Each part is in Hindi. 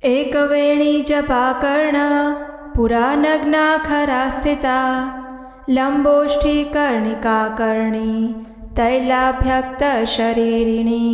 एकवेणी जपाकर्ण पुरा नग्ना खरा स्थिता लंबोष्ठी कर्णिका कर्णी तैलाभ्यक्त शरीरिणी।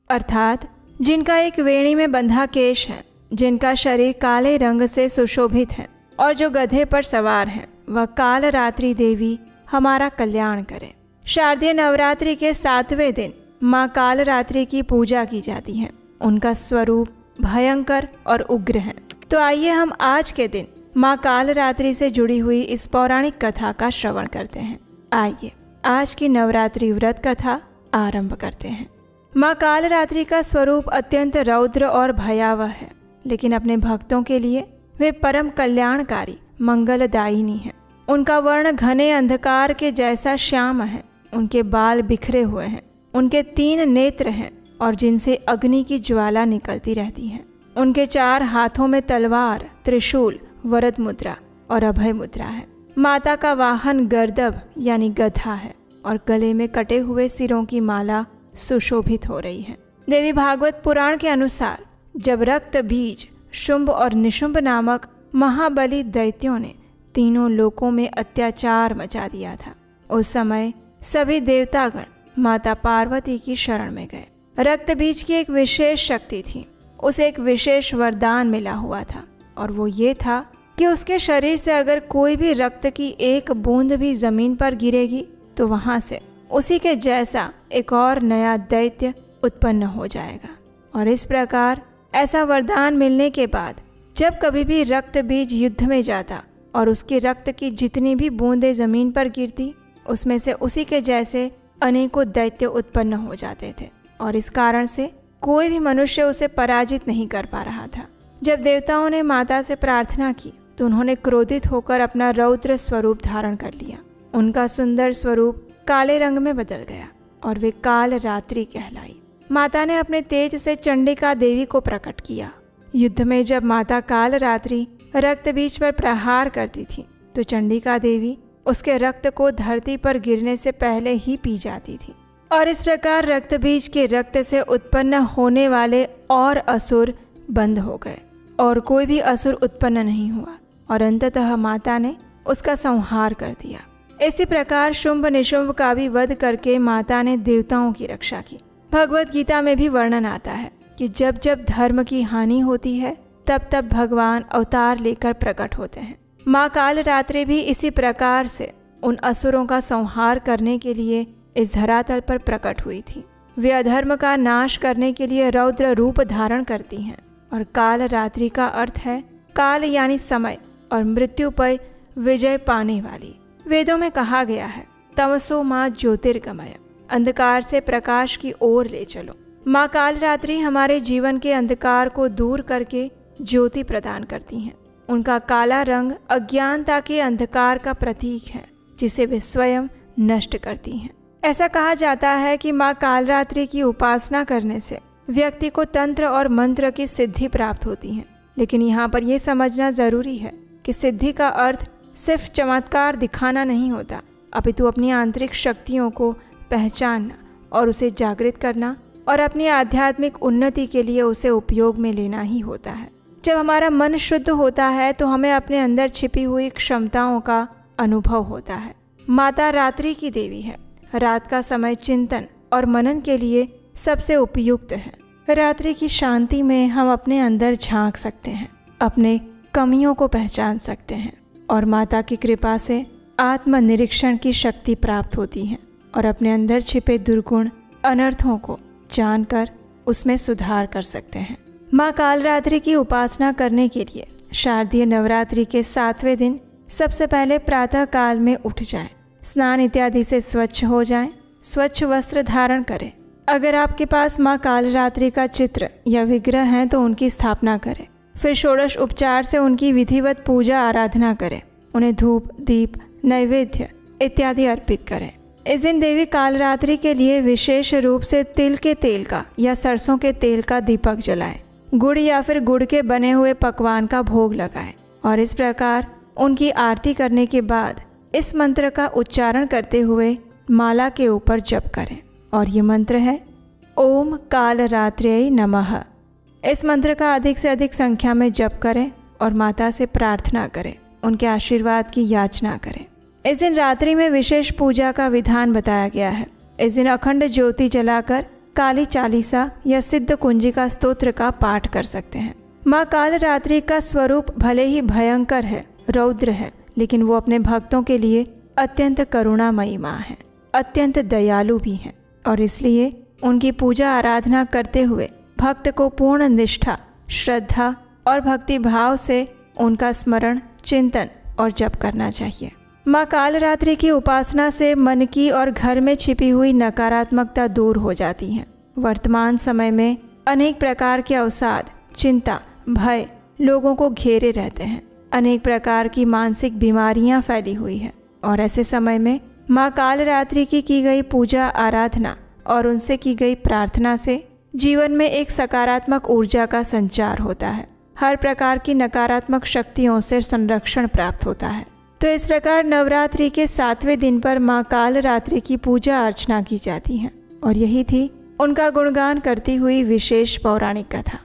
अर्थात जिनका एक वेणी में बंधा केश है, जिनका शरीर काले रंग से सुशोभित है और जो गधे पर सवार हैं, वह कालरात्रि देवी हमारा कल्याण करे। शारदीय नवरात्रि के 7वें दिन माँ कालरात्रि की पूजा की जाती है। उनका स्वरूप भयंकर और उग्र है। तो आइए हम आज के दिन माँ कालरात्रि से जुड़ी हुई इस पौराणिक कथा का श्रवण करते हैं। आइए आज की नवरात्रि व्रत कथा आरंभ करते हैं। माँ कालरात्रि का स्वरूप अत्यंत रौद्र और भयावह है, लेकिन अपने भक्तों के लिए वे परम कल्याणकारी मंगलदायिनी है। उनका वर्ण घने अंधकार के जैसा श्याम है। उनके बाल बिखरे हुए हैं। उनके 3 नेत्र हैं और जिनसे अग्नि की ज्वाला निकलती रहती है। उनके 4 हाथों में तलवार, त्रिशूल, वरद मुद्रा और अभय मुद्रा है। माता का वाहन गर्दभ यानी गधा है और गले में कटे हुए सिरों की माला सुशोभित हो रही है। देवी भागवत पुराण के अनुसार जब रक्त बीज, शुंभ और निशुंभ नामक महाबली दैत्यों ने तीनों लोकों में अत्याचार मचा दिया था, उस समय सभी देवतागण माता पार्वती की शरण में गए। रक्त बीज की एक विशेष शक्ति थी। उसे एक विशेष वरदान मिला हुआ था और वो ये था कि उसके शरीर से अगर कोई भी रक्त की एक बूंद भी जमीन पर गिरेगी तो वहां से उसी के जैसा एक और नया दैत्य उत्पन्न हो जाएगा। और इस प्रकार ऐसा वरदान मिलने के बाद जब कभी भी रक्त बीज युद्ध में जाता और उसके रक्त की जितनी भी बूंदें जमीन पर गिरती, उसमें से उसी के जैसे अनेकों दैत्य उत्पन्न हो जाते थे और इस कारण से कोई भी मनुष्य उसे पराजित नहीं कर पा रहा था। जब देवताओं ने माता से प्रार्थना की तो उन्होंने क्रोधित होकर अपना रौद्र स्वरूप धारण कर लिया। उनका सुंदर स्वरूप काले रंग में बदल गया और वे कालरात्रि कहलाई। माता ने अपने तेज से चंडिका देवी को प्रकट किया। युद्ध में जब माता कालरात्रि रक्त बीज पर प्रहार करती थी तो चंडिका देवी उसके रक्त को धरती पर गिरने से पहले ही पी जाती थी और इस प्रकार रक्त बीज के रक्त से उत्पन्न होने वाले और असुर बंद हो गए और कोई भी असुर उत्पन्न नहीं हुआ और अंततः माता ने उसका संहार कर दिया। इसी प्रकार शुंभ निशुंभ का भी वध करके माता ने देवताओं की रक्षा की। भगवत गीता में भी वर्णन आता है कि जब जब धर्म की हानि होती है तब तब भगवान अवतार लेकर प्रकट होते हैं। माँ कालरात्रि भी इसी प्रकार से उन असुरों का संहार करने के लिए इस धरातल पर प्रकट हुई थी। वे अधर्म का नाश करने के लिए रौद्र रूप धारण करती हैं और कालरात्रि का अर्थ है काल यानी समय और मृत्यु पर विजय पाने वाली। वेदों में कहा गया है तमसो माँ ज्योतिर्गमय, अंधकार से प्रकाश की ओर ले चलो। माँ कालरात्रि हमारे जीवन के अंधकार को दूर करके ज्योति प्रदान करती हैं। उनका काला रंग अज्ञानता के अंधकार का प्रतीक है जिसे वे स्वयं नष्ट करती हैं। ऐसा कहा जाता है कि माँ कालरात्रि की उपासना करने से व्यक्ति को तंत्र और मंत्र की सिद्धि प्राप्त होती है। लेकिन यहाँ पर यह समझना जरूरी है कि सिद्धि का अर्थ सिर्फ चमत्कार दिखाना नहीं होता, अपितु अपनी आंतरिक शक्तियों को पहचानना और उसे जागृत करना और अपनी आध्यात्मिक उन्नति के लिए उसे उपयोग में लेना ही होता है। जब हमारा मन शुद्ध होता है तो हमें अपने अंदर छिपी हुई क्षमताओं का अनुभव होता है। माता रात्रि की देवी है। रात का समय चिंतन और मनन के लिए सबसे उपयुक्त है। रात्रि की शांति में हम अपने अंदर झांक सकते हैं, अपने कमियों को पहचान सकते हैं और माता की कृपा से आत्मनिरीक्षण की शक्ति प्राप्त होती है और अपने अंदर छिपे दुर्गुण अनर्थों को जानकर उसमें सुधार कर सकते हैं। माँ कालरात्रि की उपासना करने के लिए शारदीय नवरात्रि के 7वें दिन सबसे पहले प्रातः काल में उठ जाएं, स्नान इत्यादि से स्वच्छ हो जाएं, स्वच्छ वस्त्र धारण करें। अगर आपके पास माँ कालरात्रि का चित्र या विग्रह है तो उनकी स्थापना करें। फिर षोडश उपचार से उनकी विधिवत पूजा आराधना करें। उन्हें धूप, दीप, नैवेद्य इत्यादि अर्पित करें। इस दिन देवी कालरात्रि के लिए विशेष रूप से तिल के तेल का या सरसों के तेल का दीपक जलाएं। गुड़ या फिर गुड़ के बने हुए पकवान का भोग लगाएं और इस प्रकार उनकी आरती करने के बाद इस मंत्र का उच्चारण करते हुए माला के ऊपर जप करें और ये मंत्र है ओम कालरात्र्यै नमः। इस मंत्र का अधिक से अधिक संख्या में जप करें और माता से प्रार्थना करें, उनके आशीर्वाद की याचना करें। इस दिन रात्रि में विशेष पूजा का विधान बताया गया है। इस दिन अखंड ज्योति जलाकर काली चालीसा या सिद्ध कुंजिका स्तोत्र का पाठ कर सकते हैं। माँ काल रात्रि का स्वरूप भले ही भयंकर है, रौद्र है, लेकिन वो अपने भक्तों के लिए अत्यंत करुणामयी माँ है, अत्यंत दयालु भी हैं और इसलिए उनकी पूजा आराधना करते हुए भक्त को पूर्ण निष्ठा, श्रद्धा और भक्ति भाव से उनका स्मरण, चिंतन और जप करना चाहिए। माँ कालरात्रि की उपासना से मन की और घर में छिपी हुई नकारात्मकता दूर हो जाती है। वर्तमान समय में अनेक प्रकार के अवसाद, चिंता, भय लोगों को घेरे रहते हैं। अनेक प्रकार की मानसिक बीमारियां फैली हुई है और ऐसे समय में माँ कालरात्रि की गई पूजा आराधना और उनसे की गई प्रार्थना से जीवन में एक सकारात्मक ऊर्जा का संचार होता है। हर प्रकार की नकारात्मक शक्तियों से संरक्षण प्राप्त होता है। तो इस प्रकार नवरात्रि के 7वें दिन पर माँ कालरात्रि की पूजा अर्चना की जाती है और यही थी उनका गुणगान करती हुई विशेष पौराणिक कथा।